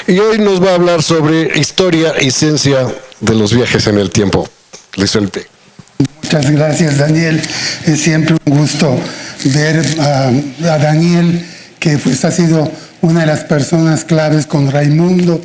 Y hoy nos va a hablar sobre historia y ciencia de los viajes en el tiempo. Luis Felipe. Muchas gracias, Daniel. Es siempre un gusto ver a Daniel, que pues ha sido una de las personas claves con Raimundo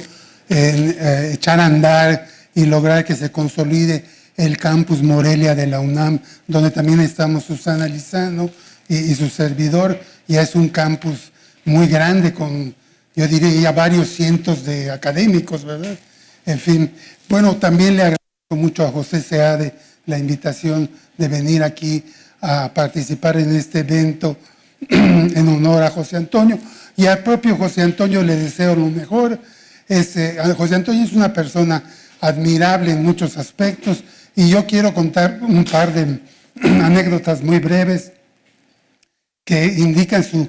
en echar a andar y lograr que se consolide el campus Morelia de la UNAM, donde también estamos Susana Lizano y su servidor. Ya es un campus muy grande con, yo diría, ya varios cientos de académicos, ¿verdad? En fin, bueno, también le agradezco mucho a José Seade la invitación de venir aquí a participar en este evento en honor a José Antonio. Y al propio José Antonio le deseo lo mejor. José Antonio es una persona admirable en muchos aspectos y yo quiero contar un par de anécdotas muy breves que indican su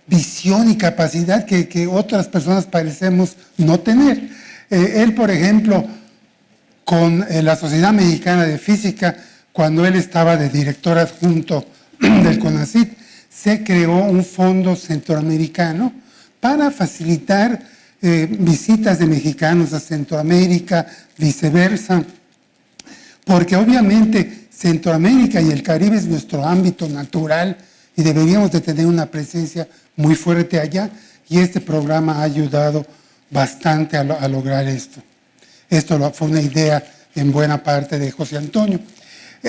visión y capacidad que otras personas parecemos no tener. Él, por ejemplo, con la Sociedad Mexicana de Física, cuando él estaba de director adjunto del CONACYT, se creó un fondo centroamericano para facilitar visitas de mexicanos a Centroamérica, viceversa, porque obviamente Centroamérica y el Caribe es nuestro ámbito natural y deberíamos de tener una presencia muy fuerte allá, y este programa ha ayudado bastante a lograr esto. Esto fue una idea en buena parte de José Antonio.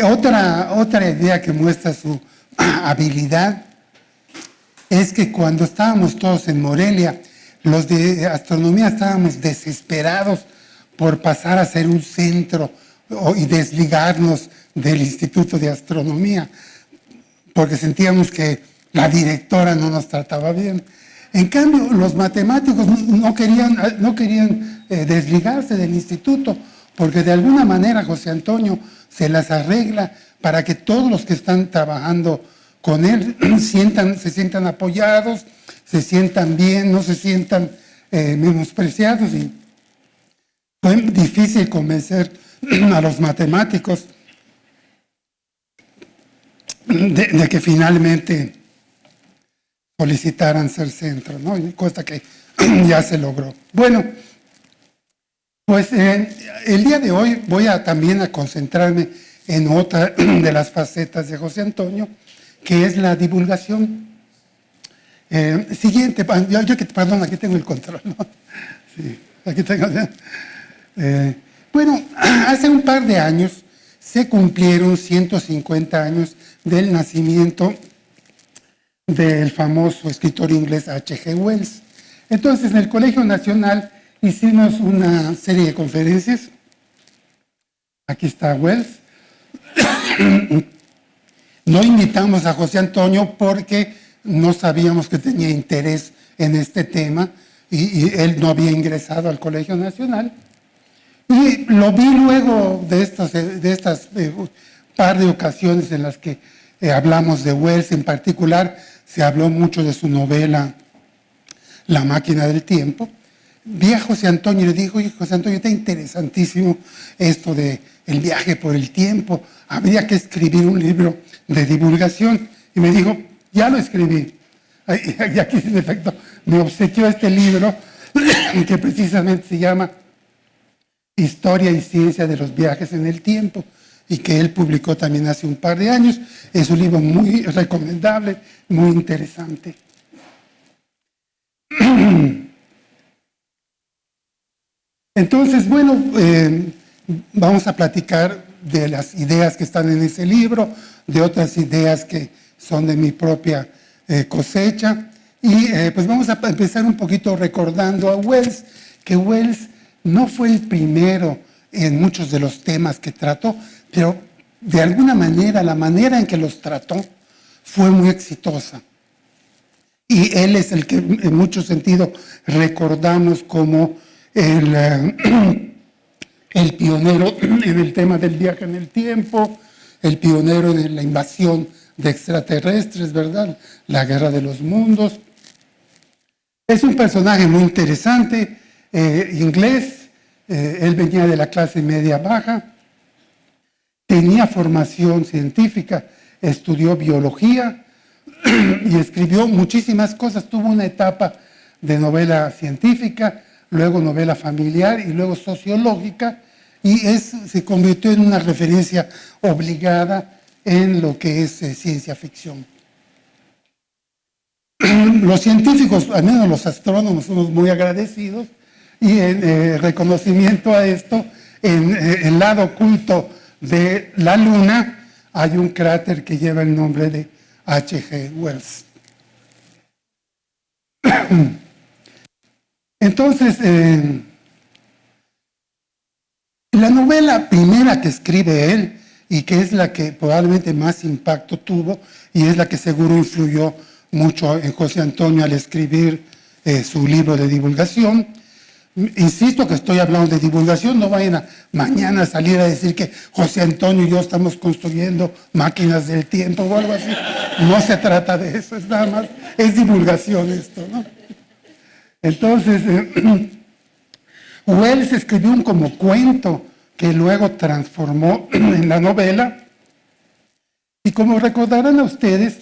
Otra idea que muestra su habilidad es que cuando estábamos todos en Morelia, los de astronomía estábamos desesperados por pasar a ser un centro y desligarnos del Instituto de Astronomía, porque sentíamos que la directora no nos trataba bien. En cambio, los matemáticos no querían desligarse del instituto, porque de alguna manera José Antonio se las arregla para que todos los que están trabajando con él se sientan apoyados, se sientan bien, no se sientan menospreciados. Y fue difícil convencer a los matemáticos de que finalmente solicitaran ser centro, ¿no? Cosa que ya se logró. Bueno, pues el día de hoy voy también a concentrarme en otra de las facetas de José Antonio, que es la divulgación. Siguiente, perdón, aquí tengo el control, ¿no? Sí, aquí tengo. Bueno, hace un par de años se cumplieron 150 años del nacimiento del famoso escritor inglés H.G. Wells. Entonces, en el Colegio Nacional hicimos una serie de conferencias. Aquí está Wells. No invitamos a José Antonio porque no sabíamos que tenía interés en este tema y él no había ingresado al Colegio Nacional. Y lo vi luego de estas par de ocasiones en las que hablamos de Wells. En particular, se habló mucho de su novela La máquina del tiempo. Vi a José Antonio y le digo: oye, José Antonio, está interesantísimo esto de el viaje por el tiempo. Habría que escribir un libro de divulgación. Y me dijo: ya lo escribí. Y aquí, en efecto, me obsequió este libro que precisamente se llama Historia y Ciencia de los Viajes en el Tiempo, y que él publicó también hace un par de años. Es un libro muy recomendable, muy interesante. Entonces, bueno, vamos a platicar de las ideas que están en ese libro, de otras ideas que son de mi propia cosecha, y pues vamos a empezar un poquito recordando a Wells, que Wells no fue el primero en muchos de los temas que trató, pero de alguna manera, la manera en que los trató fue muy exitosa. Y él es el que en mucho sentido recordamos como el pionero en el tema del viaje en el tiempo, el pionero en la invasión de extraterrestres, ¿verdad? La guerra de los mundos. Es un personaje muy interesante, inglés. Él venía de la clase media baja, tenía formación científica, estudió biología y escribió muchísimas cosas. Tuvo una etapa de novela científica, luego novela familiar y luego sociológica, y se convirtió en una referencia obligada en lo que es ciencia ficción. Los científicos, al menos los astrónomos, somos muy agradecidos, y en reconocimiento a esto, en el lado oculto de la Luna hay un cráter que lleva el nombre de H.G. Wells. Entonces, la novela primera que escribe él, y que es la que probablemente más impacto tuvo, y es la que seguro influyó mucho en José Antonio al escribir su libro de divulgación. Insisto que estoy hablando de divulgación, no vayan mañana a salir a decir que José Antonio y yo estamos construyendo máquinas del tiempo o algo así. No se trata de eso, es nada más, es divulgación esto, ¿no? Entonces, Wells escribió un como cuento que luego transformó en la novela, y como recordarán a ustedes,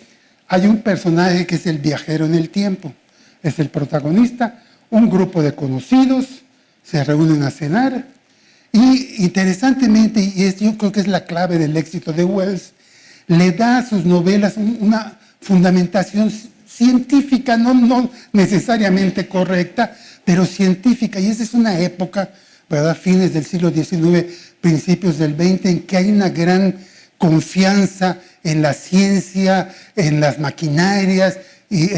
hay un personaje que es el viajero en el tiempo, es el protagonista. Un grupo de conocidos se reúnen a cenar y interesantemente, y yo creo que es la clave del éxito de Wells, le da a sus novelas una fundamentación científica, no necesariamente correcta, pero científica. Y esa es una época, ¿verdad?, fines del siglo XIX, principios del XX, en que hay una gran confianza en la ciencia, en las maquinarias, y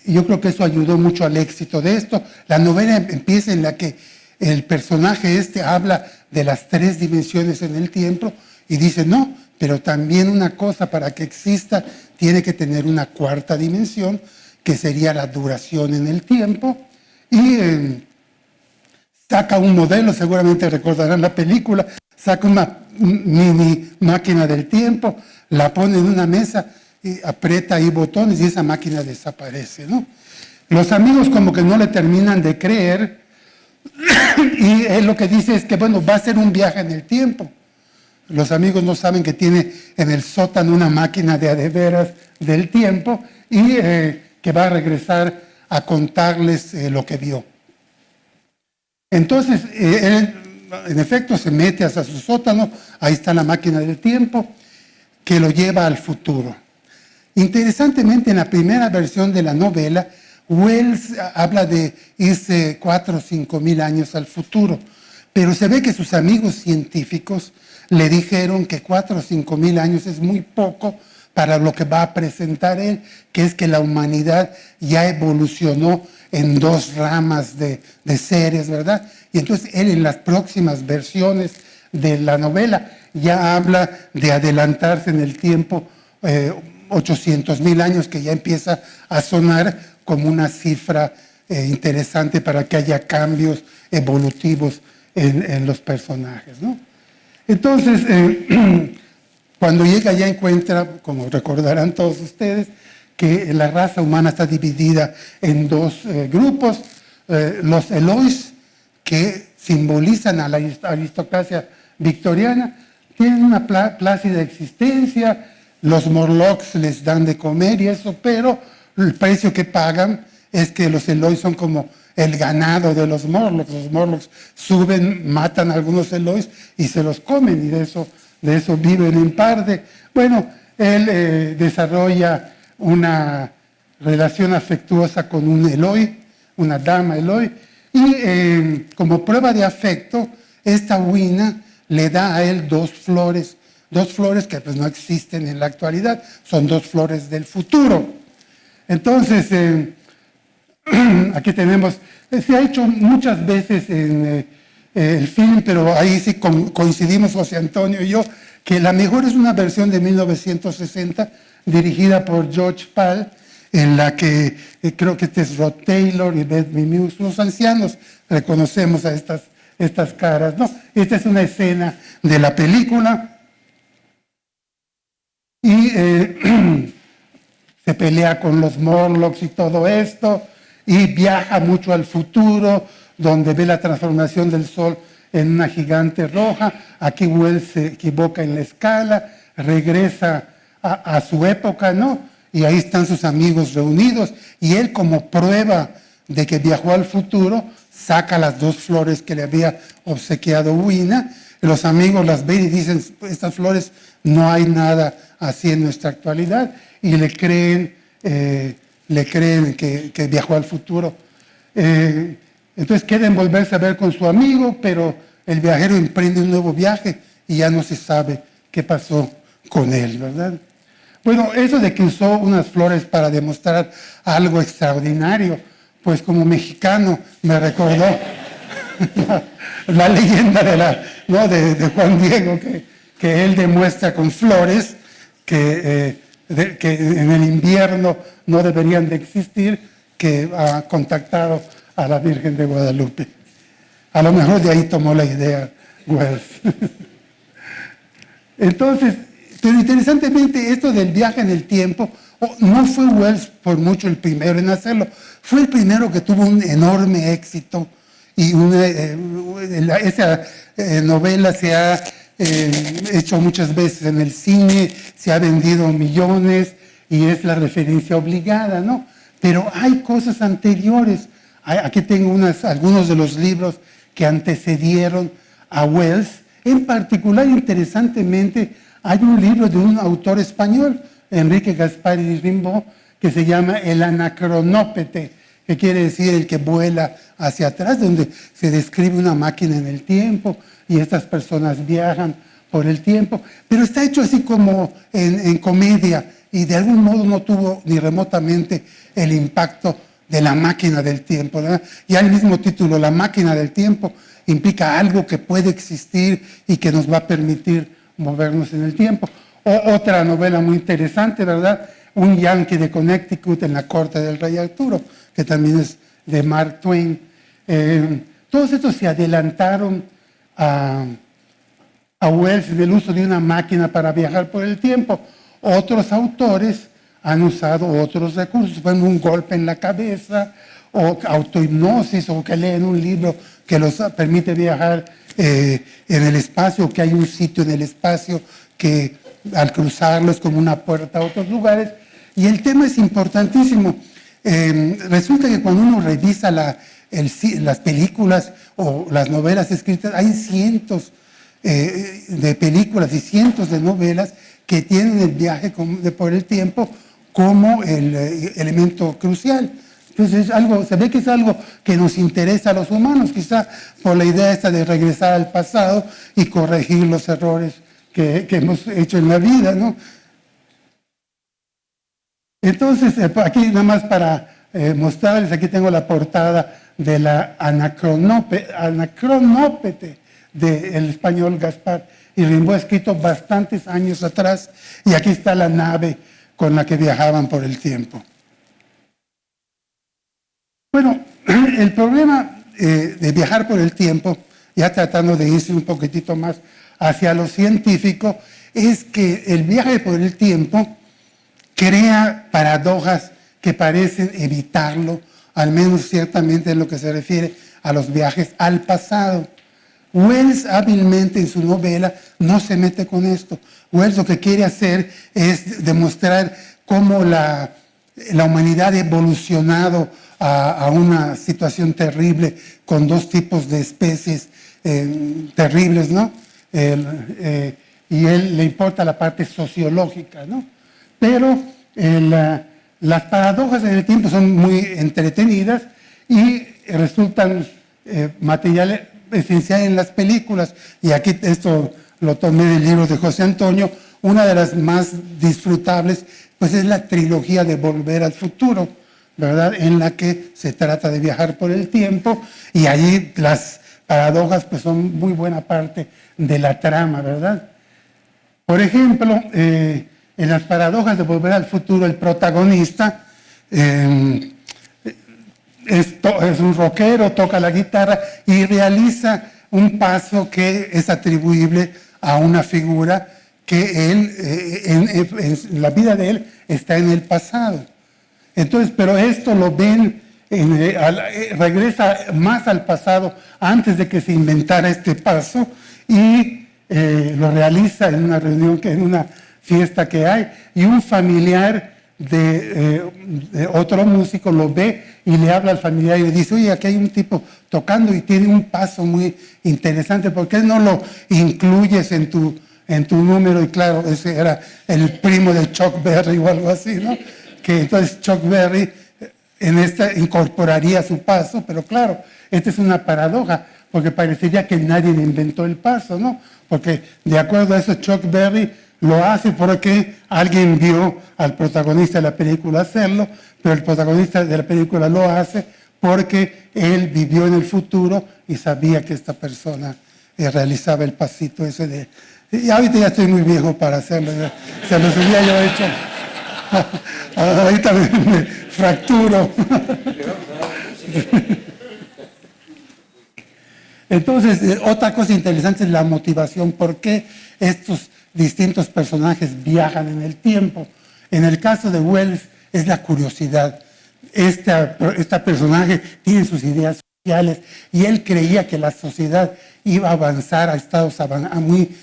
yo creo que eso ayudó mucho al éxito de esto. La novela empieza en la que el personaje habla de las 3 dimensiones en el tiempo y dice, no, pero también una cosa para que exista tiene que tener una 4ª dimensión, que sería la duración en el tiempo, y saca un modelo, seguramente recordarán la película, saca una mini máquina del tiempo, la pone en una mesa, y aprieta ahí botones y esa máquina desaparece, ¿no? Los amigos como que no le terminan de creer, y él lo que dice es que, bueno, va a ser un viaje en el tiempo. Los amigos no saben que tiene en el sótano una máquina de adeveras del tiempo, y que va a regresar a contarles lo que vio. Entonces, él, en efecto, se mete hasta su sótano, ahí está la máquina del tiempo, que lo lleva al futuro. Interesantemente, en la primera versión de la novela, Wells habla de irse 4 o 5 mil años al futuro, pero se ve que sus amigos científicos le dijeron que 4 o 5 mil años es muy poco para lo que va a presentar él, que es que la humanidad ya evolucionó en 2 ramas de seres, ¿verdad? Y entonces él en las próximas versiones de la novela ya habla de adelantarse en el tiempo 800,000 años, que ya empieza a sonar como una cifra interesante para que haya cambios evolutivos en los personajes, ¿no? Entonces, cuando llega ya encuentra, como recordarán todos ustedes, que la raza humana está dividida en 2 grupos, los Eloís, que simbolizan a la aristocracia victoriana, tienen una plácida existencia, los Morlocks les dan de comer y eso, pero el precio que pagan es que los Eloís son como el ganado de los Morlocks. Los Morlocks suben, matan a algunos Eloís y se los comen, y de eso viven en parte. Bueno, él desarrolla una relación afectuosa con un Eloi, una dama Eloi, y como prueba de afecto, esta Wina le da a él 2 flores que pues no existen en la actualidad, son 2 flores del futuro. Entonces, aquí tenemos, se ha hecho muchas veces en el film, pero ahí sí coincidimos José Antonio y yo, que la mejor es una versión de 1960, dirigida por George Pal, en la que creo que este es Rod Taylor y Beth Muse, los ancianos reconocemos a estas caras, ¿no? Esta es una escena de la película, y se pelea con los Morlocks y todo esto, y viaja mucho al futuro, donde ve la transformación del Sol en una gigante roja. Aquí Wells se equivoca en la escala, regresa a su época, ¿no? Y ahí están sus amigos reunidos, y él, como prueba de que viajó al futuro, saca las 2 flores que le había obsequiado Huina. Los amigos las ven y dicen, estas flores no hay nada así en nuestra actualidad, y le creen que viajó al futuro. Entonces quieren volverse a ver con su amigo, pero el viajero emprende un nuevo viaje y ya no se sabe qué pasó con él, ¿verdad? Bueno, eso de que usó unas flores para demostrar algo extraordinario, pues como mexicano me recordó la leyenda de Juan Diego, que él demuestra con flores que en el invierno no deberían de existir, que ha contactado a la Virgen de Guadalupe. A lo mejor de ahí tomó la idea Wells. Entonces, pero interesantemente esto del viaje en el tiempo, no fue Wells por mucho el primero en hacerlo, fue el primero que tuvo un enorme éxito, y esa novela se ha hecho muchas veces en el cine, se ha vendido millones y es la referencia obligada, ¿no? Pero hay cosas anteriores. Aquí tengo algunos de los libros que antecedieron a Wells. En particular, interesantemente, hay un libro de un autor español, Enrique Gaspari Rimbaud, que se llama El Anacronópete, que quiere decir el que vuela hacia atrás, donde se describe una máquina en el tiempo y estas personas viajan por el tiempo, pero está hecho así como en comedia, y de algún modo no tuvo ni remotamente el impacto de la máquina del tiempo, ¿verdad? Ya el mismo título, La máquina del tiempo, implica algo que puede existir y que nos va a permitir movernos en el tiempo. Otra novela muy interesante, ¿verdad? Un Yankee de Connecticut en la corte del rey Arturo, que también es de Mark Twain. Todos estos se adelantaron a Wells del uso de una máquina para viajar por el tiempo. Otros autores han usado otros recursos, por ejemplo, un golpe en la cabeza, o autohipnosis, o que leen un libro que los permite viajar en el espacio, o que hay un sitio en el espacio que al cruzarlo es como una puerta a otros lugares. Y el tema es importantísimo. Resulta que cuando uno revisa las películas o las novelas escritas, hay cientos de películas y cientos de novelas que tienen el viaje por el tiempo como el elemento crucial. Entonces se ve que es algo que nos interesa a los humanos, quizá por la idea esta de regresar al pasado y corregir los errores que hemos hecho en la vida, ¿no? Entonces, aquí nada más para mostrarles, aquí tengo la portada de la Anacronópete del español Gaspar y Rimbaud, escrito bastantes años atrás, y aquí está la nave con la que viajaban por el tiempo. Bueno, el problema de viajar por el tiempo, ya tratando de irse un poquitito más hacia lo científico, es que el viaje por el tiempo crea paradojas que parecen evitarlo, al menos ciertamente en lo que se refiere a los viajes al pasado. Wells hábilmente en su novela no se mete con esto. Wells lo que quiere hacer es demostrar cómo la humanidad ha evolucionado a una situación terrible con 2 tipos de especies terribles, ¿no? Y él le importa la parte sociológica, ¿no? Pero las paradojas en el tiempo son muy entretenidas y resultan material esencial en las películas. Y aquí esto lo tomé del libro de José Antonio. Una de las más disfrutables pues es la trilogía de Volver al Futuro, ¿verdad? En la que se trata de viajar por el tiempo, y allí las paradojas pues son muy buena parte de la trama, ¿verdad? Por ejemplo, en las paradojas de Volver al Futuro, el protagonista es un rockero, toca la guitarra y realiza un paso que es atribuible a una figura que él, en la vida de él, está en el pasado. Entonces, pero esto lo ven, regresa más al pasado antes de que se inventara este paso, y lo realiza en una reunión, en una fiesta que hay, y un familiar de otro músico, lo ve y le habla al familiar y le dice, oye, aquí hay un tipo tocando y tiene un paso muy interesante, ¿por qué no lo incluyes en tu número? Y claro, ese era el primo de Chuck Berry o algo así, ¿no? Que entonces Chuck Berry en esta incorporaría su paso, pero claro, esta es una paradoja, porque parecería que nadie inventó el paso, ¿no? Porque de acuerdo a eso Chuck Berry lo hace porque alguien vio al protagonista de la película hacerlo, pero el protagonista de la película lo hace porque él vivió en el futuro y sabía que esta persona realizaba el pasito ese de... Y ahorita ya estoy muy viejo para hacerlo, se los hubiera yo hecho. Ahorita me fracturo. Entonces, otra cosa interesante es la motivación. ¿Por qué estos distintos personajes viajan en el tiempo? En el caso de Wells es la curiosidad. Esta personaje tiene sus ideas sociales y él creía que la sociedad iba a avanzar a estados muy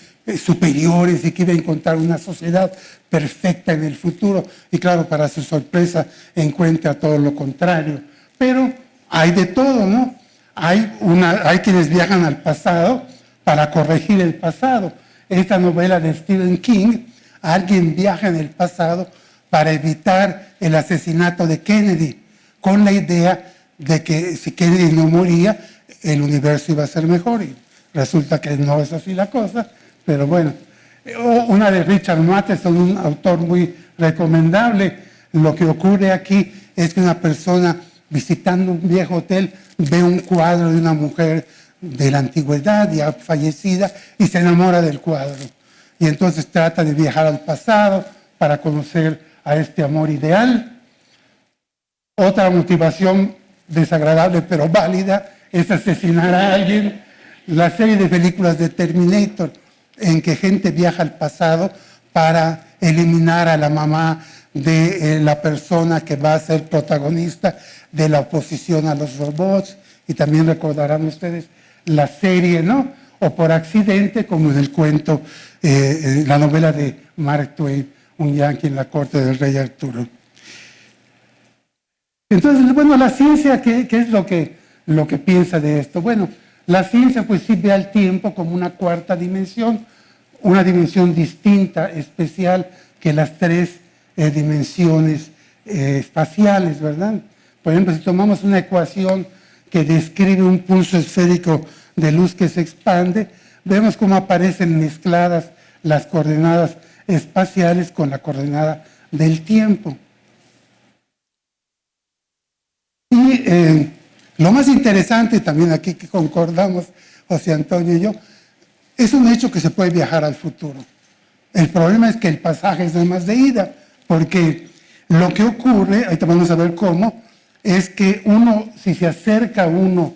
superiores y que iba a encontrar una sociedad perfecta en el futuro. Y claro, para su sorpresa encuentra todo lo contrario. Pero hay de todo, ¿no? Hay quienes viajan al pasado para corregir el pasado. Esta novela de Stephen King, alguien viaja en el pasado para evitar el asesinato de Kennedy, con la idea de que si Kennedy no moría, el universo iba a ser mejor. Y resulta que no es así la cosa, pero bueno. Una de Richard Matheson, un autor muy recomendable. Lo que ocurre aquí es que una persona visitando un viejo hotel ve un cuadro de una mujer de la antigüedad ya fallecida y se enamora del cuadro. Y entonces trata de viajar al pasado para conocer a este amor ideal. Otra motivación desagradable pero válida es asesinar a alguien. La serie de películas de Terminator, en que gente viaja al pasado para eliminar a la mamá de la persona que va a ser protagonista de la oposición a los robots. Y también recordarán ustedes la serie, ¿no? O por accidente, como en el cuento, la novela de Mark Twain, un yanqui en la corte del rey Arturo. Entonces, bueno, la ciencia, ¿qué es lo que piensa de esto? Bueno, la ciencia pues sí ve al tiempo como una cuarta dimensión, una dimensión distinta, especial, que las tres dimensiones espaciales, ¿verdad? Por ejemplo, si tomamos una ecuación que describe un pulso esférico de luz que se expande, vemos cómo aparecen mezcladas las coordenadas espaciales con la coordenada del tiempo. Y lo más interesante, también aquí que concordamos José Antonio y yo, es un hecho que se puede viajar al futuro. El problema es que el pasaje es nada más de ida, porque lo que ocurre, ahorita vamos a ver cómo, es que si se acerca uno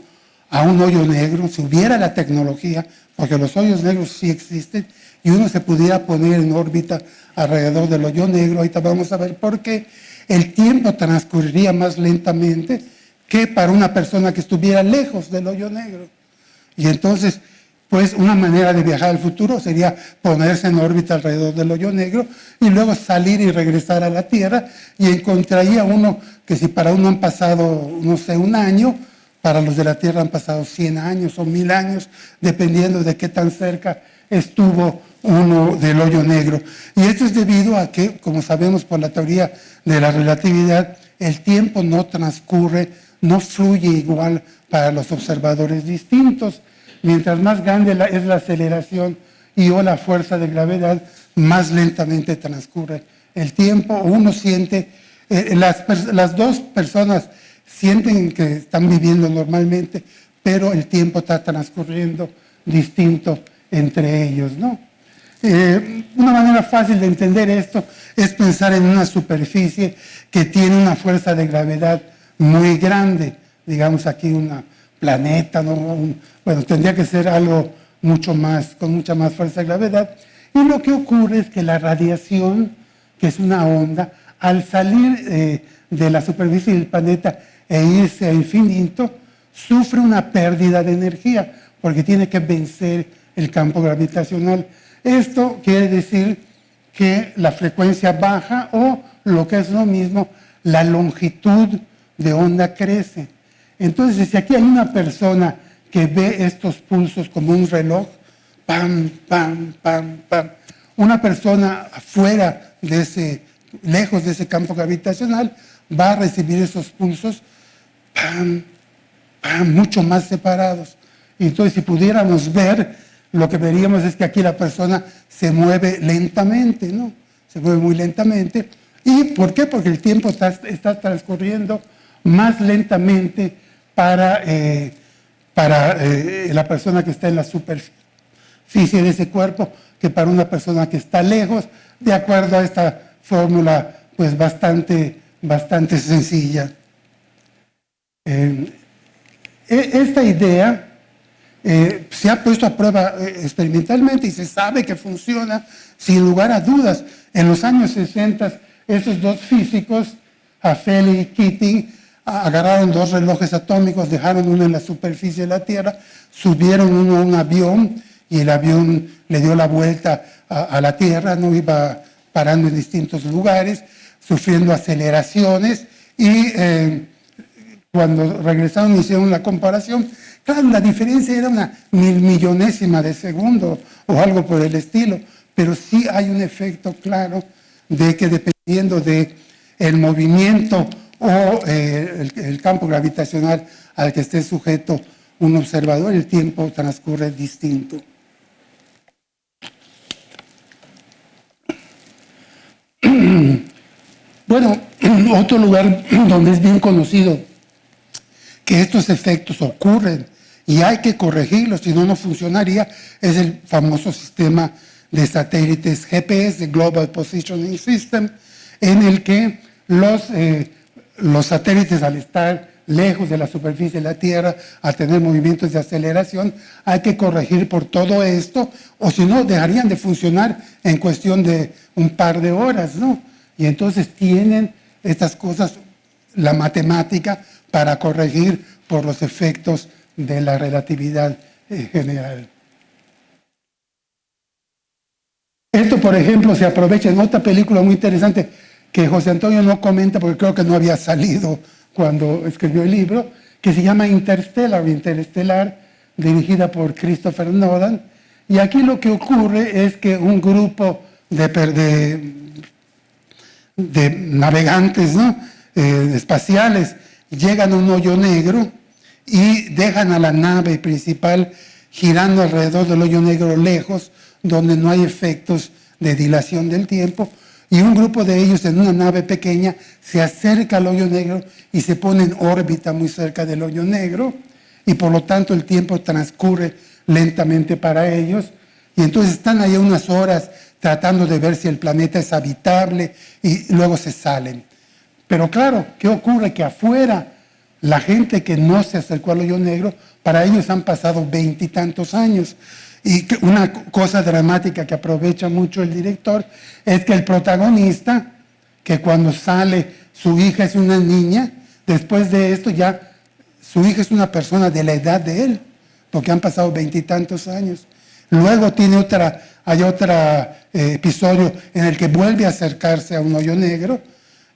a un hoyo negro, si hubiera la tecnología, porque los hoyos negros sí existen, y uno se pudiera poner en órbita alrededor del hoyo negro, ahorita vamos a ver por qué, el tiempo transcurriría más lentamente que para una persona que estuviera lejos del hoyo negro. Y entonces, pues una manera de viajar al futuro sería ponerse en órbita alrededor del hoyo negro y luego salir y regresar a la Tierra, y encontraría uno que si para uno han pasado, no sé, un año, para los de la Tierra han pasado 100 años o 1000 años, dependiendo de qué tan cerca estuvo uno del hoyo negro. Y esto es debido a que, como sabemos por la teoría de la relatividad, el tiempo no transcurre, no fluye igual para los observadores distintos. Mientras más grande es la aceleración o la fuerza de gravedad, más lentamente transcurre el tiempo. Uno siente, las dos personas sienten que están viviendo normalmente, pero el tiempo está transcurriendo distinto entre ellos, ¿no? Una manera fácil de entender esto es pensar en una superficie que tiene una fuerza de gravedad muy grande, digamos aquí un planeta, ¿no? Bueno, tendría que ser algo con mucha más fuerza de gravedad, y lo que ocurre es que la radiación, que es una onda, al salir de la superficie del planeta e irse a infinito, sufre una pérdida de energía, porque tiene que vencer el campo gravitacional. Esto quiere decir que la frecuencia baja o lo que es lo mismo, la longitud de onda crece. Entonces, si aquí hay una persona que ve estos pulsos como un reloj, pam, pam, pam, pam, una persona afuera de ese, lejos de ese campo gravitacional, va a recibir esos pulsos, pam, pam, mucho más separados. Y entonces, si pudiéramos ver, lo que veríamos es que aquí la persona se mueve lentamente, ¿no? Se mueve muy lentamente. ¿Y por qué? Porque el tiempo está transcurriendo más lentamente para la persona que está en la superficie de ese cuerpo que para una persona que está lejos, de acuerdo a esta fórmula pues bastante sencilla. Esta idea se ha puesto a prueba experimentalmente y se sabe que funciona sin lugar a dudas. En los años 60, esos dos físicos, Affeley y Keating, agarraron dos relojes atómicos, dejaron uno en la superficie de la Tierra, subieron uno a un avión y el avión le dio la vuelta a la Tierra, no iba parando en distintos lugares, sufriendo aceleraciones y cuando regresaron hicieron la comparación. Claro, la diferencia era una milmillonésima de segundo o algo por el estilo, pero sí hay un efecto claro de que dependiendo del movimiento o el campo gravitacional al que esté sujeto un observador, el tiempo transcurre distinto. Bueno, otro lugar donde es bien conocido que estos efectos ocurren y hay que corregirlos, si no, no funcionaría, es el famoso sistema de satélites GPS, Global Positioning System, en el que los satélites, al estar lejos de la superficie de la Tierra, al tener movimientos de aceleración, hay que corregir por todo esto, o si no, dejarían de funcionar en cuestión de un par de horas, ¿no? Y entonces tienen estas cosas, la matemática, para corregir por los efectos de la relatividad general. Esto, por ejemplo, se aprovecha en otra película muy interesante que José Antonio no comenta porque creo que no había salido cuando escribió el libro, que se llama Interstellar, dirigida por Christopher Nolan. Y aquí lo que ocurre es que un grupo de navegantes, ¿no? Espaciales llegan a un hoyo negro y dejan a la nave principal girando alrededor del hoyo negro lejos, donde no hay efectos de dilación del tiempo, y un grupo de ellos en una nave pequeña se acerca al hoyo negro y se pone en órbita muy cerca del hoyo negro, y por lo tanto el tiempo transcurre lentamente para ellos, y entonces están ahí unas horas tratando de ver si el planeta es habitable y luego se salen. Pero claro, ¿qué ocurre? Que afuera la gente que no se acercó al hoyo negro, para ellos han pasado 20 y tantos años. Y una cosa dramática que aprovecha mucho el director es que el protagonista, que cuando sale su hija es una niña, después de esto ya su hija es una persona de la edad de él, porque han pasado 20 y tantos años. Luego hay otro episodio en el que vuelve a acercarse a un hoyo negro,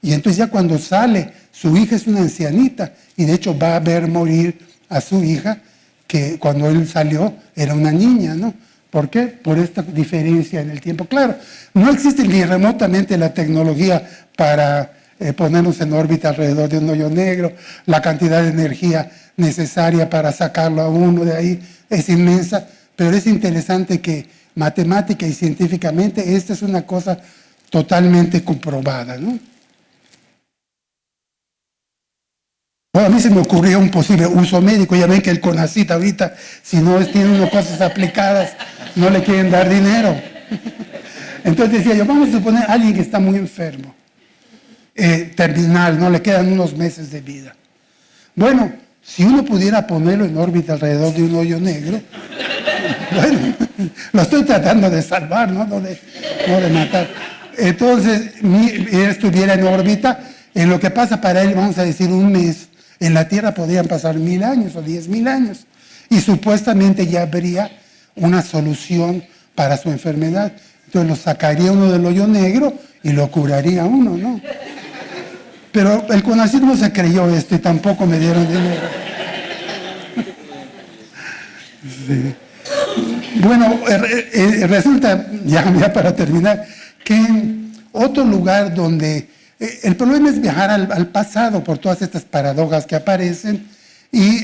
y entonces ya cuando sale, su hija es una ancianita, y de hecho va a ver morir a su hija, que cuando él salió era una niña, ¿no? ¿Por qué? Por esta diferencia en el tiempo. Claro, no existe ni remotamente la tecnología para ponernos en órbita alrededor de un hoyo negro. La cantidad de energía necesaria para sacarlo a uno de ahí es inmensa, pero es interesante que matemática y científicamente esta es una cosa totalmente comprobada, ¿no? Bueno, a mí se me ocurrió un posible uso médico. Ya ven que el CONACYT ahorita, si no tiene unas cosas aplicadas, no le quieren dar dinero. Entonces decía yo, vamos a suponer a alguien que está muy enfermo, terminal, no le quedan unos meses de vida. Bueno, si uno pudiera ponerlo en órbita alrededor de un hoyo negro, bueno, lo estoy tratando de salvar, no de matar. Entonces, él estuviera en órbita, en lo que pasa para él, vamos a decir, un mes. En la Tierra podrían pasar 1000 años o 10.000 años y supuestamente ya habría una solución para su enfermedad. Entonces lo sacaría uno del hoyo negro y lo curaría a uno, ¿no? Pero el CONACYT no se creyó esto y tampoco me dieron dinero. Sí. Bueno, resulta, ya para terminar, que en otro lugar donde el problema es viajar al pasado por todas estas paradojas que aparecen y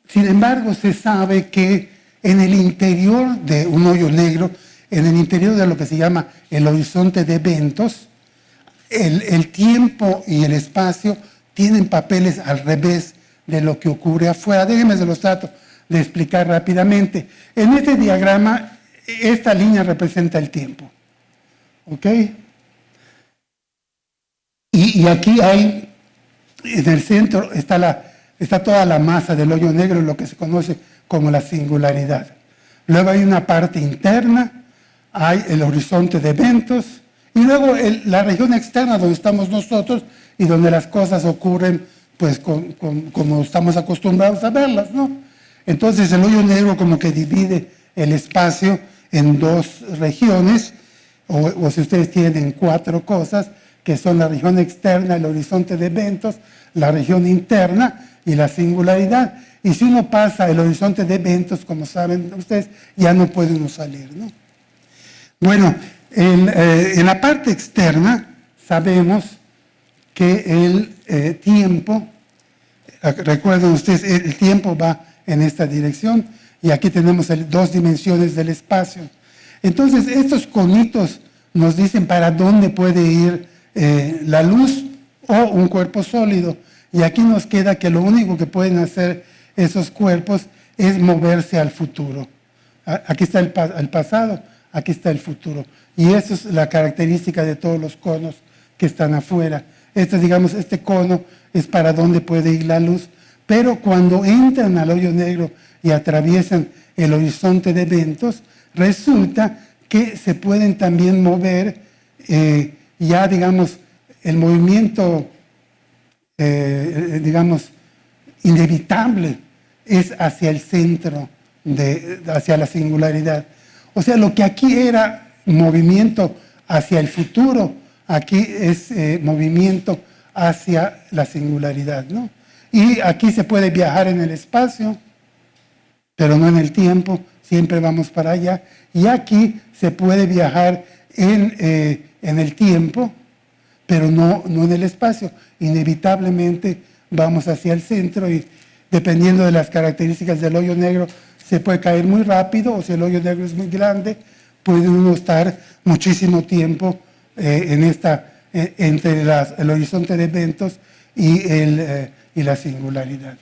sin embargo se sabe que en el interior de un hoyo negro, en el interior de lo que se llama el horizonte de eventos, el tiempo y el espacio tienen papeles al revés de lo que ocurre afuera. Déjenme se los trato de explicar rápidamente. En este diagrama, esta línea representa el tiempo. ¿Ok? Y aquí hay, en el centro está toda la masa del hoyo negro, lo que se conoce como la singularidad. Luego hay una parte interna, hay el horizonte de eventos, y luego la región externa donde estamos nosotros y donde las cosas ocurren pues como estamos acostumbrados a verlas, ¿no? Entonces el hoyo negro como que divide el espacio en dos regiones, o si ustedes tienen cuatro cosas, que son la región externa, el horizonte de eventos, la región interna y la singularidad. Y si uno pasa el horizonte de eventos, como saben ustedes, ya no puede uno salir, ¿no? Bueno, en la parte externa sabemos que el tiempo, recuerden ustedes, el tiempo va en esta dirección y aquí tenemos dos dimensiones del espacio. Entonces, estos conitos nos dicen para dónde puede ir la luz o un cuerpo sólido. Y aquí nos queda que lo único que pueden hacer esos cuerpos es moverse al futuro. Aquí está el pasado, aquí está el futuro. Y esa es la característica de todos los conos que están afuera. Este cono es para dónde puede ir la luz, pero cuando entran al hoyo negro y atraviesan el horizonte de eventos, resulta que se pueden también mover, ya digamos, el movimiento, digamos, inevitable es hacia el centro, hacia la singularidad. O sea, lo que aquí era movimiento hacia el futuro, aquí es movimiento hacia la singularidad, ¿no? Y aquí se puede viajar en el espacio, pero no en el tiempo, siempre vamos para allá. Y aquí se puede viajar en el tiempo, pero no en el espacio. Inevitablemente vamos hacia el centro y dependiendo de las características del hoyo negro, se puede caer muy rápido, o si el hoyo negro es muy grande, puede uno estar muchísimo tiempo entre el horizonte de eventos y la singularidad.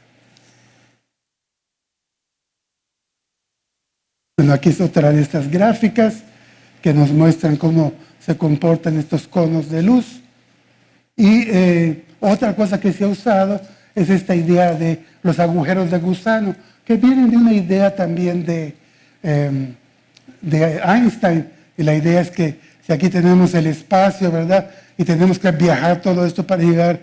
Bueno, aquí es otra de estas gráficas que nos muestran cómo se comportan estos conos de luz. Y otra cosa que se ha usado es esta idea de los agujeros de gusano, que vienen de una idea también de Einstein. Y la idea es que si aquí tenemos el espacio, ¿verdad? Y tenemos que viajar todo esto para llegar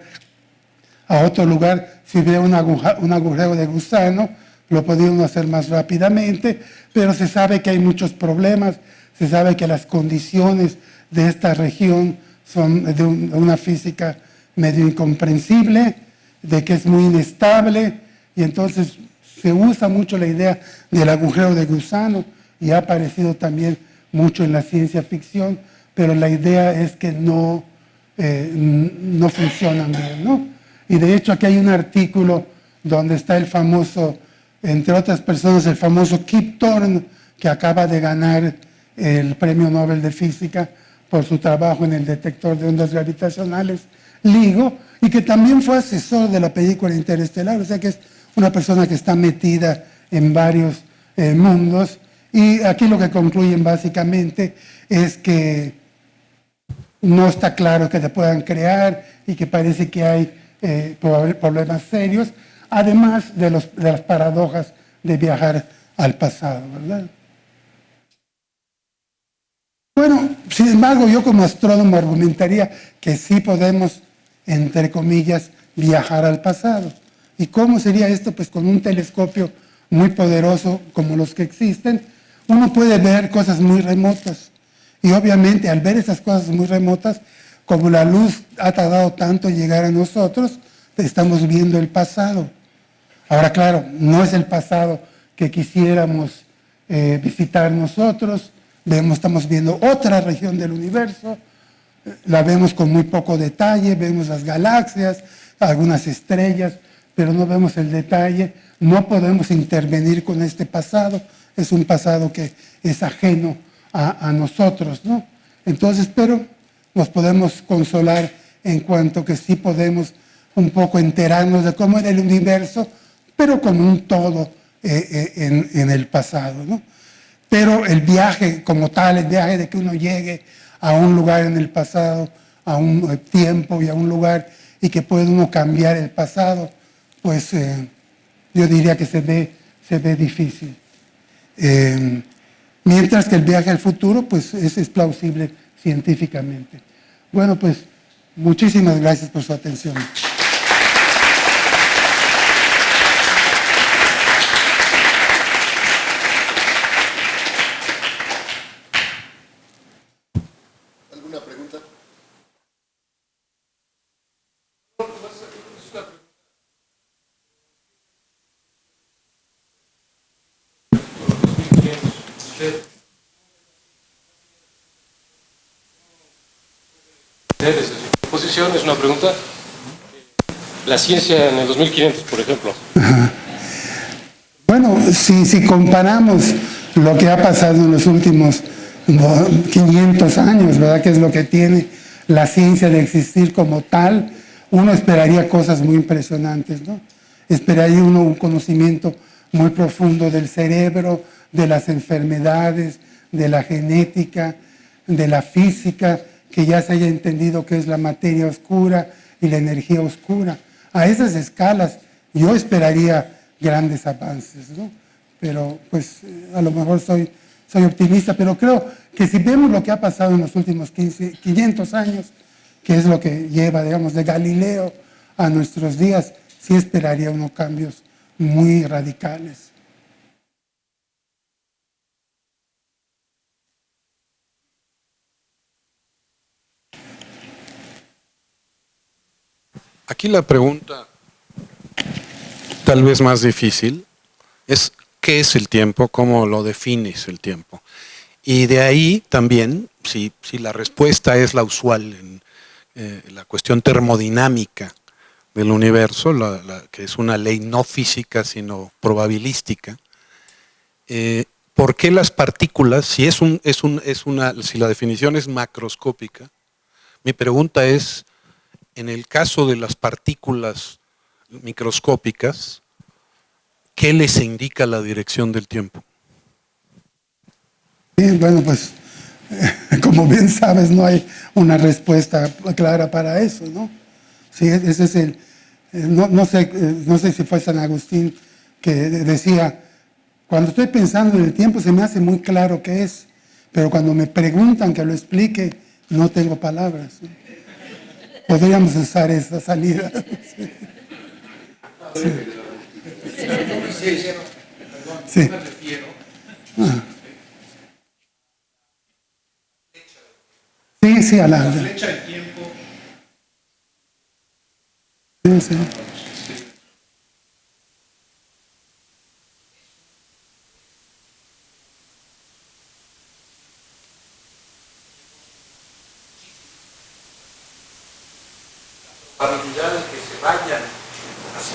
a otro lugar, si hubiera un agujero de gusano, lo podríamos hacer más rápidamente, pero se sabe que hay muchos problemas, se sabe que las condiciones de esta región son de una física medio incomprensible, de que es muy inestable, y entonces se usa mucho la idea del agujero de gusano, y ha aparecido también mucho en la ciencia ficción, pero la idea es que no funcionan bien, ¿no? Y de hecho aquí hay un artículo donde está el famoso, entre otras personas, el famoso Kip Thorne, que acaba de ganar el Premio Nobel de Física por su trabajo en el detector de ondas gravitacionales LIGO, y que también fue asesor de la película Interestelar, o sea que es una persona que está metida en varios mundos, y aquí lo que concluyen básicamente es que no está claro que se puedan crear y que parece que hay problemas serios, además de las paradojas de viajar al pasado, ¿verdad? Bueno, sin embargo, yo como astrónomo argumentaría que sí podemos, entre comillas, viajar al pasado. ¿Y cómo sería esto? Pues con un telescopio muy poderoso como los que existen, uno puede ver cosas muy remotas. Y obviamente al ver esas cosas muy remotas, como la luz ha tardado tanto en llegar a nosotros, estamos viendo el pasado. Ahora, claro, no es el pasado que quisiéramos visitar nosotros, estamos viendo otra región del universo, la vemos con muy poco detalle, vemos las galaxias, algunas estrellas, pero no vemos el detalle, no podemos intervenir con este pasado, es un pasado que es ajeno a nosotros, ¿no? Entonces, pero nos podemos consolar en cuanto que sí podemos un poco enterarnos de cómo era el universo, pero como un todo en el pasado, ¿no? Pero el viaje como tal, el viaje de que uno llegue a un lugar en el pasado, a un tiempo y a un lugar, y que puede uno cambiar el pasado, pues yo diría que se ve difícil. Mientras que el viaje al futuro, pues es plausible científicamente. Bueno, pues muchísimas gracias por su atención. ¿Alguna pregunta? Desde su posición es una pregunta. La ciencia en el 2500, por ejemplo. Bueno, si comparamos lo que ha pasado en los últimos 500 años, ¿verdad? Que es lo que tiene la ciencia de existir como tal, uno esperaría cosas muy impresionantes, ¿no? Esperaría uno un conocimiento muy profundo del cerebro, de las enfermedades, de la genética, de la física, que ya se haya entendido qué es la materia oscura y la energía oscura. A esas escalas yo esperaría grandes avances, ¿no? Pero pues a lo mejor soy optimista, pero creo que si vemos lo que ha pasado en los últimos 500 años, que es lo que lleva, digamos, de Galileo a nuestros días, sí esperaría unos cambios muy radicales. Aquí la pregunta, tal vez más difícil, es ¿qué es el tiempo? ¿Cómo lo defines el tiempo? Y de ahí también, si la respuesta es la usual en la cuestión termodinámica del universo, que es una ley no física sino probabilística, ¿por qué las partículas, si la definición es macroscópica, mi pregunta es, en el caso de las partículas microscópicas, ¿qué les indica la dirección del tiempo? Sí, bueno, pues como bien sabes, no hay una respuesta clara para eso, ¿no? Sí, ese es no sé si fue San Agustín que decía, cuando estoy pensando en el tiempo se me hace muy claro qué es, pero cuando me preguntan que lo explique, no tengo palabras, ¿no? Podríamos usar esa salida. Sí. Sí. Sí. Sí, a la flecha del tiempo. Sí, sí. Probabilidades que se vayan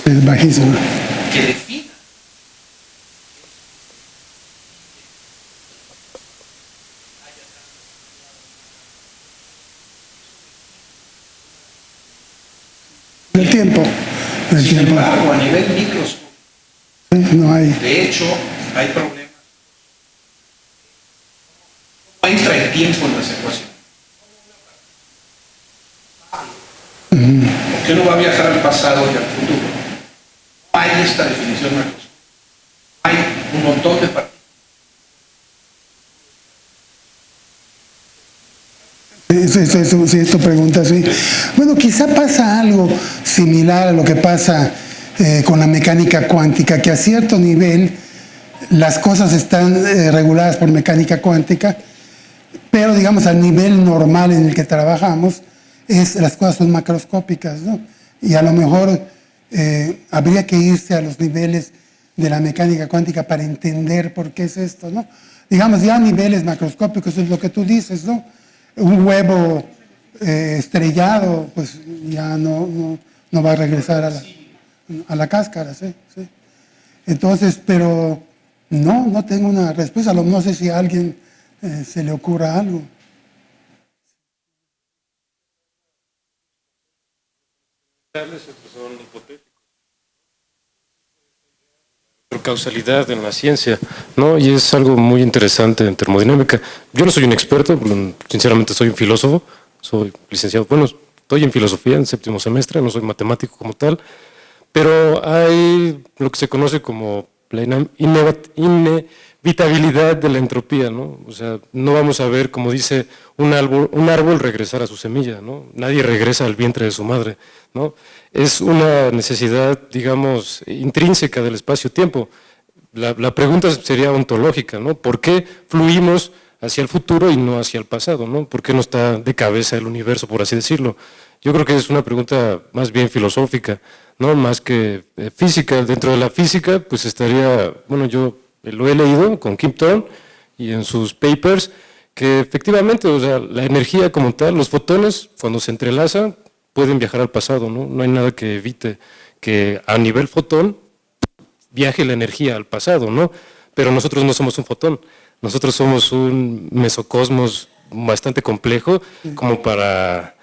Es bajísimo. que defina. El tiempo. Sin embargo, a nivel microscópico, no hay. de hecho, hay problemas. No entra el tiempo en las ecuaciones. ¿Por qué no va a viajar al pasado y al futuro? No hay esta definición macroscópica. Hay un montón de partículas. Sí, esto pregunta, sí. Bueno, quizá pasa algo similar a lo que pasa con la mecánica cuántica, que a cierto nivel las cosas están reguladas por mecánica cuántica pero digamos al nivel normal en el que trabajamos, las cosas son macroscópicas, ¿no? Y a lo mejor habría que irse a los niveles de la mecánica cuántica para entender por qué es esto, ¿no? Digamos, ya a niveles macroscópicos es lo que tú dices, ¿no? Un huevo estrellado, pues ya no va a regresar a la cáscara, ¿sí? ¿Sí? Entonces, pero no tengo una respuesta, no sé si a alguien se le ocurra algo. Causalidad en la ciencia, ¿no? Y es algo muy interesante en termodinámica. Yo no soy un experto, sinceramente soy un filósofo, soy licenciado, bueno, estoy en filosofía en 7º semestre, no soy matemático como tal, pero hay lo que se conoce como la inevitabilidad de la entropía, ¿no? O sea, no vamos a ver, como dice un árbol regresar a su semilla, ¿no? Nadie regresa al vientre de su madre, ¿no? Es una necesidad, digamos, intrínseca del espacio-tiempo. La pregunta sería ontológica, ¿no? ¿Por qué fluimos hacia el futuro y no hacia el pasado, ¿no? ¿Por qué no está de cabeza el universo, por así decirlo? Yo creo que es una pregunta más bien filosófica, ¿no? Más que física. Dentro de la física, pues estaría, bueno, yo lo he leído con Kip Thorne y en sus papers, que efectivamente, o sea, la energía como tal, los fotones, cuando se entrelazan, pueden viajar al pasado, ¿no? No hay nada que evite que a nivel fotón viaje la energía al pasado, ¿no? Pero nosotros no somos un fotón, nosotros somos un mesocosmos bastante complejo como para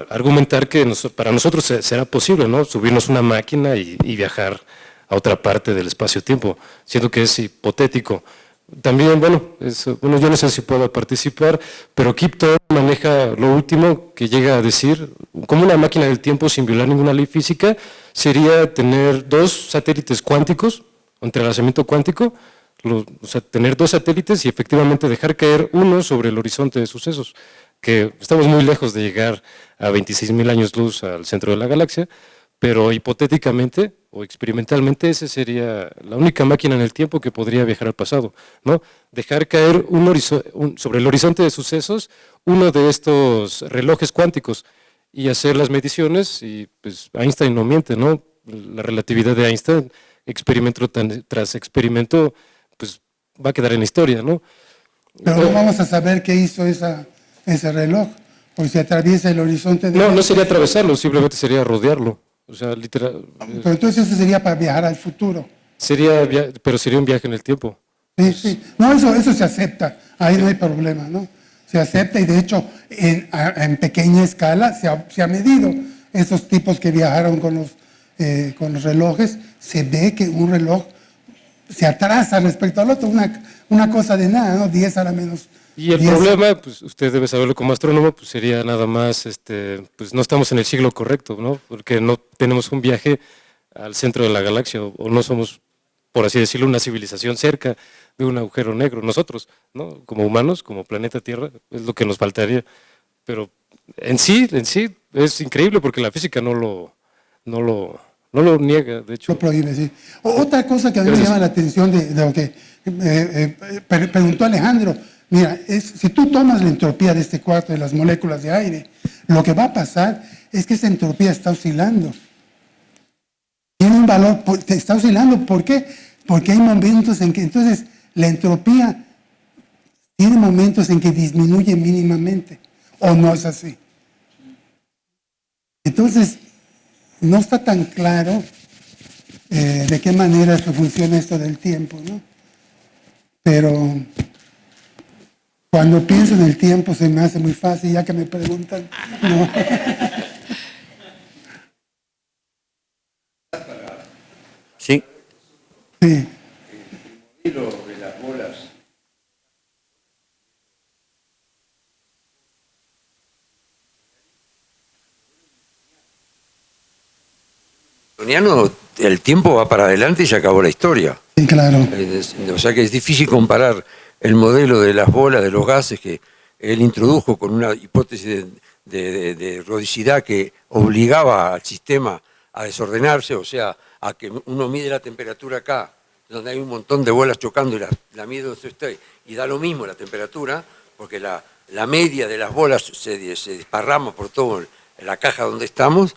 argumentar que para nosotros será posible, ¿no? Subirnos una máquina y viajar a otra parte del espacio-tiempo, siendo que es hipotético. También, bueno, yo no sé si puedo participar, pero Kip Thorne maneja lo último que llega a decir, como una máquina del tiempo sin violar ninguna ley física, sería tener 2 satélites cuánticos, entrelazamiento cuántico, o sea, tener 2 satélites y efectivamente dejar caer uno sobre el horizonte de sucesos, que estamos muy lejos de llegar a 26.000 años luz al centro de la galaxia, pero hipotéticamente o experimentalmente esa sería la única máquina en el tiempo que podría viajar al pasado, ¿no? Dejar caer sobre el horizonte de sucesos uno de estos relojes cuánticos y hacer las mediciones y pues Einstein no miente, ¿no? La relatividad de Einstein, experimento tras experimento, pues va a quedar en la historia, ¿no? Pero no vamos a saber qué hizo ese reloj, porque si atraviesa el horizonte de... No sería atravesarlo, simplemente sería rodearlo. O sea, literal. Pero entonces eso sería para viajar al futuro. Pero sería un viaje en el tiempo. Sí, sí. No, eso se acepta. Ahí no hay problema, ¿no? Se acepta y de hecho en pequeña escala se ha medido. Esos tipos que viajaron con los relojes, se ve que un reloj se atrasa respecto al otro, una cosa de nada, ¿no? 10 a la menos. Y el 10. problema, pues usted debe saberlo como astrónomo, pues sería nada más, pues no estamos en el siglo correcto, ¿no? Porque no tenemos un viaje al centro de la galaxia o no somos, por así decirlo, una civilización cerca de un agujero negro. Nosotros, ¿no? Como humanos, como planeta Tierra, es lo que nos faltaría. Pero en sí es increíble porque la física no lo niega, de hecho. Lo prohíbe, sí. Otra cosa que a mí me llama la atención de lo que preguntó Alejandro. Mira, si tú tomas la entropía de este cuarto de las moléculas de aire, lo que va a pasar es que esa entropía está oscilando. Tiene un valor, está oscilando. ¿Por qué? Porque hay momentos en que, entonces, la entropía tiene momentos en que disminuye mínimamente, ¿o no es así? Entonces, no está tan claro de qué manera funciona esto del tiempo, ¿no? Pero cuando pienso en el tiempo se me hace muy fácil, ya que me preguntan, ¿no? Sí. Sí. El modelo de las bolas. El tiempo va para adelante y se acabó la historia. Sí, claro. O sea que es difícil comparar el modelo de las bolas, de los gases que él introdujo con una hipótesis de errodicidad que obligaba al sistema a desordenarse, o sea, a que uno mide la temperatura acá, donde hay un montón de bolas chocando y la mide donde usted y da lo mismo la temperatura, porque la media de las bolas se desparrama por toda la caja donde estamos.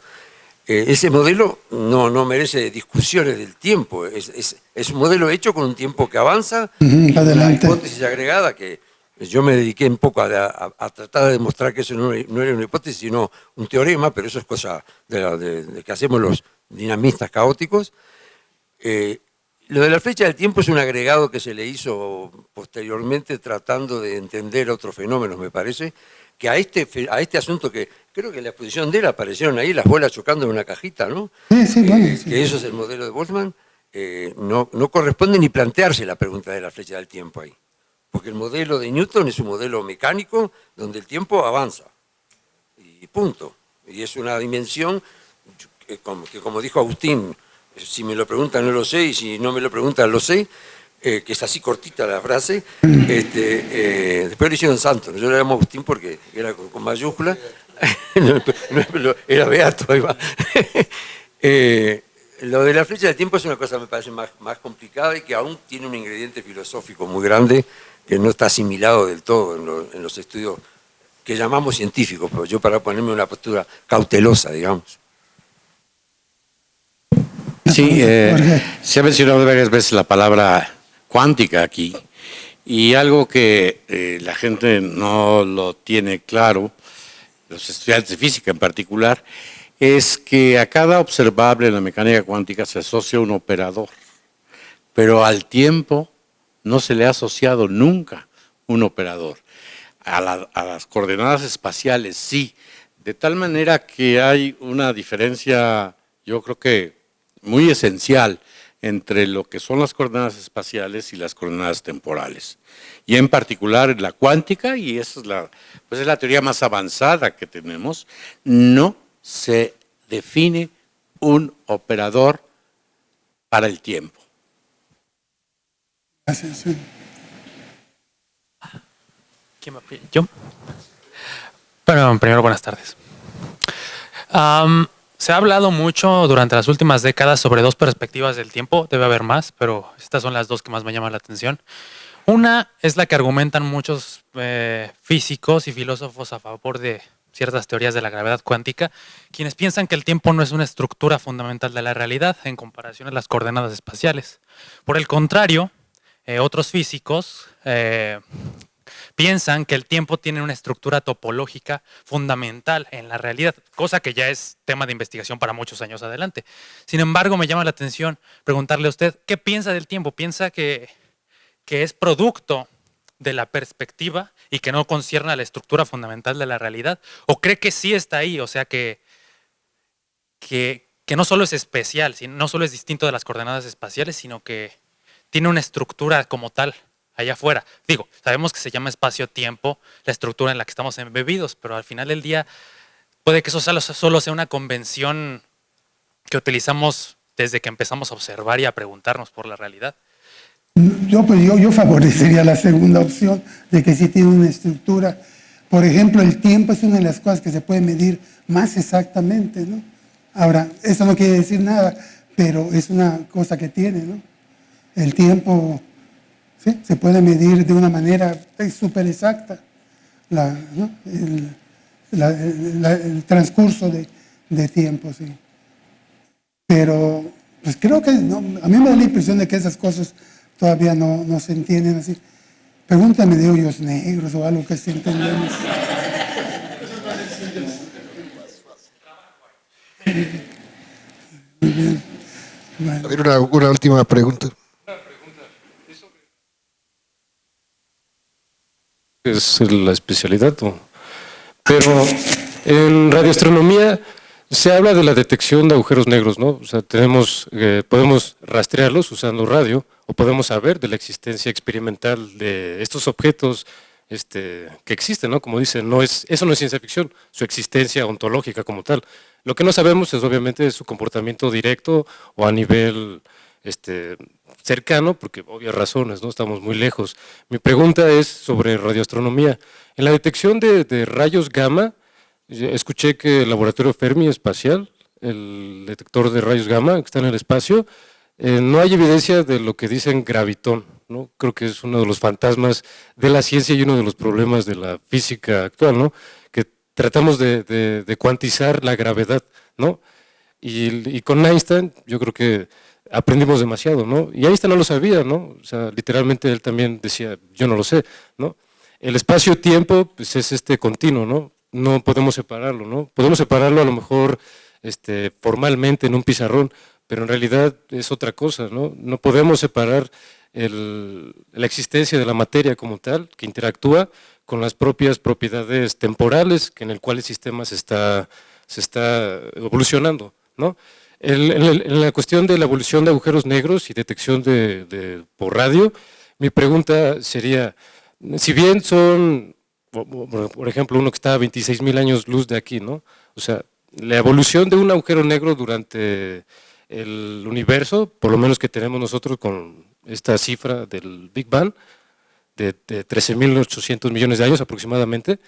Ese modelo no merece discusiones del tiempo, es un modelo hecho con un tiempo que avanza, adelante. una hipótesis agregada que yo me dediqué un poco a tratar de demostrar que eso no era una hipótesis, sino un teorema, pero eso es cosa de que hacemos los dinamistas caóticos. Lo de la flecha del tiempo es un agregado que se le hizo posteriormente tratando de entender otros fenómenos, me parece, que a este asunto que creo que en la exposición de él aparecieron ahí las bolas chocando en una cajita, ¿no? Sí, bueno, sí. Que eso es el modelo de Boltzmann, no corresponde ni plantearse la pregunta de la flecha del tiempo ahí, porque el modelo de Newton es un modelo mecánico donde el tiempo avanza, y punto. Y es una dimensión que como dijo Agustín, si me lo preguntan no lo sé, y si no me lo preguntan lo sé, que es así cortita la frase, después lo hicieron santo, yo le llamo Agustín porque era con mayúscula, era beato, ahí va. Lo de la flecha del tiempo es una cosa, me parece, más complicada y que aún tiene un ingrediente filosófico muy grande que no está asimilado del todo en los estudios que llamamos científicos, pero yo para ponerme una postura cautelosa, digamos. Sí, se ha mencionado varias veces la palabra cuántica aquí, y algo que la gente no lo tiene claro, los estudiantes de física en particular, es que a cada observable en la mecánica cuántica se asocia un operador, pero al tiempo no se le ha asociado nunca un operador. A las coordenadas espaciales sí, de tal manera que hay una diferencia, yo creo que muy esencial, entre lo que son las coordenadas espaciales y las coordenadas temporales. Y en particular la cuántica, y esa es la teoría más avanzada que tenemos, no se define un operador para el tiempo. Gracias. ¿Quién me pide? ¿Yo? Bueno, primero, buenas tardes. Se ha hablado mucho durante las últimas décadas sobre dos perspectivas del tiempo, debe haber más, pero estas son las dos que más me llaman la atención. Una es la que argumentan muchos físicos y filósofos a favor de ciertas teorías de la gravedad cuántica, quienes piensan que el tiempo no es una estructura fundamental de la realidad en comparación a las coordenadas espaciales. Por el contrario, otros físicos piensan que el tiempo tiene una estructura topológica fundamental en la realidad, cosa que ya es tema de investigación para muchos años adelante. Sin embargo, me llama la atención preguntarle a usted, ¿qué piensa del tiempo? ¿Piensa que es producto de la perspectiva y que no concierne a la estructura fundamental de la realidad? ¿O cree que sí está ahí? O sea, que no solo es especial, no solo es distinto de las coordenadas espaciales, sino que tiene una estructura como tal allá afuera. Digo, sabemos que se llama espacio-tiempo, la estructura en la que estamos embebidos, pero al final del día puede que eso solo sea una convención que utilizamos desde que empezamos a observar y a preguntarnos por la realidad. Yo favorecería la segunda opción, de que sí tiene una estructura. Por ejemplo, el tiempo es una de las cosas que se puede medir más exactamente, ¿no? Ahora, eso no quiere decir nada, pero es una cosa que tiene, ¿no? El tiempo, ¿sí?, se puede medir de una manera súper exacta, ¿no?, el transcurso de tiempo, sí. Pero pues creo que no, a mí me da la impresión de que esas cosas todavía no se entienden así. Pregúntame de hoyos negros o algo que se entendemos. Muy bien. Bueno. A ver, una última pregunta. Es la especialidad, pero en radioastronomía se habla de la detección de agujeros negros, ¿no? O sea, podemos rastrearlos usando radio, o podemos saber de la existencia experimental de estos objetos que existen, ¿no? Como dicen, eso no es ciencia ficción, su existencia ontológica como tal. Lo que no sabemos es obviamente su comportamiento directo o a nivel cercano, porque obvias razones, ¿no? Estamos muy lejos. Mi pregunta es sobre radioastronomía. En la detección de rayos gamma, escuché que el laboratorio Fermi espacial, el detector de rayos gamma que está en el espacio, no hay evidencia de lo que dicen gravitón, ¿no? Creo que es uno de los fantasmas de la ciencia y uno de los problemas de la física actual, ¿no? Que tratamos de cuantizar la gravedad, ¿no? Y con Einstein yo creo que aprendimos demasiado, ¿no? Y Einstein no lo sabía, ¿no? O sea, literalmente él también decía, yo no lo sé, ¿no? El espacio-tiempo pues, es continuo, ¿no? No podemos separarlo, ¿no? Podemos separarlo a lo mejor formalmente en un pizarrón, pero en realidad es otra cosa, ¿no? No podemos separar la existencia de la materia como tal, que interactúa con las propias propiedades temporales en el cual el sistema se está evolucionando, ¿no? En la cuestión de la evolución de agujeros negros y detección por radio, mi pregunta sería, si bien son, por ejemplo, uno que está a 26.000 años luz de aquí, ¿no? O sea, la evolución de un agujero negro durante el universo, por lo menos que tenemos nosotros con esta cifra del Big Bang, de 13.800 millones de años aproximadamente,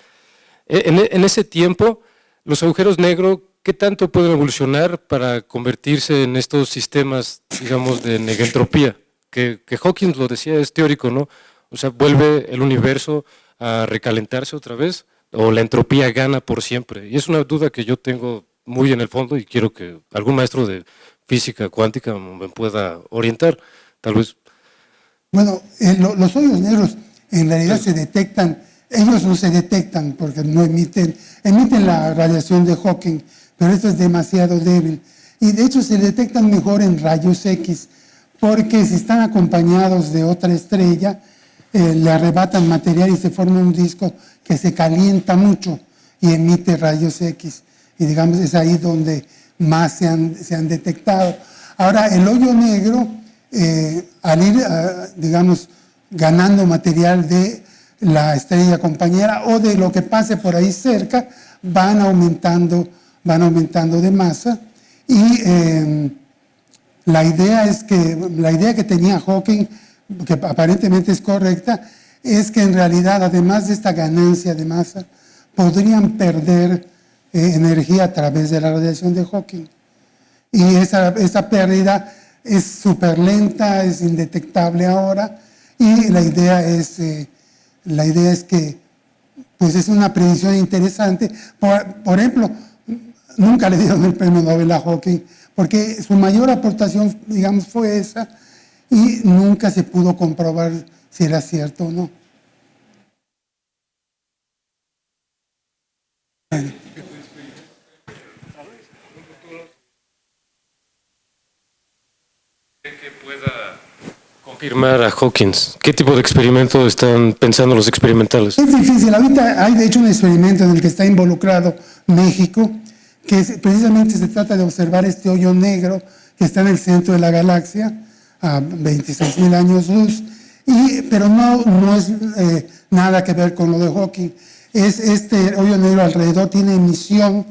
en ese tiempo, los agujeros negros, ¿qué tanto pueden evolucionar para convertirse en estos sistemas, digamos, de negentropía? Que Hawking lo decía, es teórico, ¿no? O sea, vuelve el universo a recalentarse otra vez, o la entropía gana por siempre. Y es una duda que yo tengo muy en el fondo y quiero que algún maestro de física cuántica me pueda orientar, tal vez. Bueno, los hoyos negros en realidad se detectan, ellos no se detectan porque no emiten la radiación de Hawking, pero esto es demasiado débil. Y de hecho se detectan mejor en rayos X, porque si están acompañados de otra estrella, le arrebatan material y se forma un disco que se calienta mucho y emite rayos X. Y digamos, es ahí donde más se han detectado. Ahora, el hoyo negro, al ir, digamos, ganando material de la estrella compañera o de lo que pase por ahí cerca, van aumentando de masa. Y la idea que tenía Hawking, que aparentemente es correcta, es que en realidad, además de esta ganancia de masa, podrían perder energía a través de la radiación de Hawking. Y esa pérdida es súper lenta, es indetectable ahora, y la idea es que pues es una predicción interesante. Por ejemplo, nunca le dieron el premio Nobel a Hawking, porque su mayor aportación, digamos, fue esa, y nunca se pudo comprobar si era cierto o no. Que pueda confirmar a Hawkins. ¿Qué tipo de experimento están pensando los experimentales? Es difícil. Ahorita hay de hecho un experimento en el que está involucrado México, que precisamente se trata de observar este hoyo negro que está en el centro de la galaxia, a 26.000 años luz, pero no es nada que ver con lo de Hawking. Este hoyo negro alrededor tiene emisión,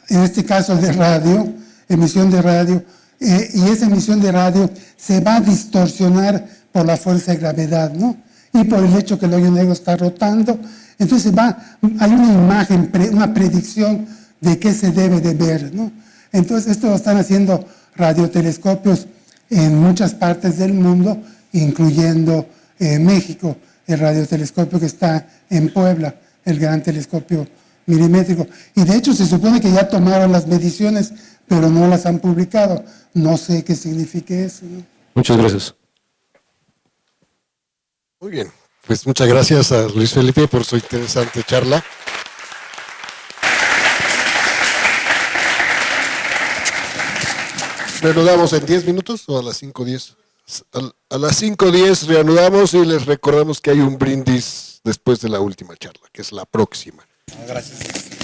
en este caso de radio, emisión de radio, y esa emisión de radio se va a distorsionar por la fuerza de gravedad, ¿no? Y por el hecho que el hoyo negro está rotando. Entonces hay una imagen, una predicción de qué se debe de ver, ¿no? Entonces esto lo están haciendo radiotelescopios en muchas partes del mundo, incluyendo México, el radiotelescopio que está en Puebla, el gran telescopio milimétrico. Y de hecho se supone que ya tomaron las mediciones, pero no las han publicado. No sé qué signifique eso, ¿no? Muchas gracias. Muy bien, pues muchas gracias a Luis Felipe por su interesante charla. ¿Reanudamos en 10 minutos o a las 5:10? A las 5:10 reanudamos y les recordamos que hay un brindis después de la última charla, que es la próxima. Gracias.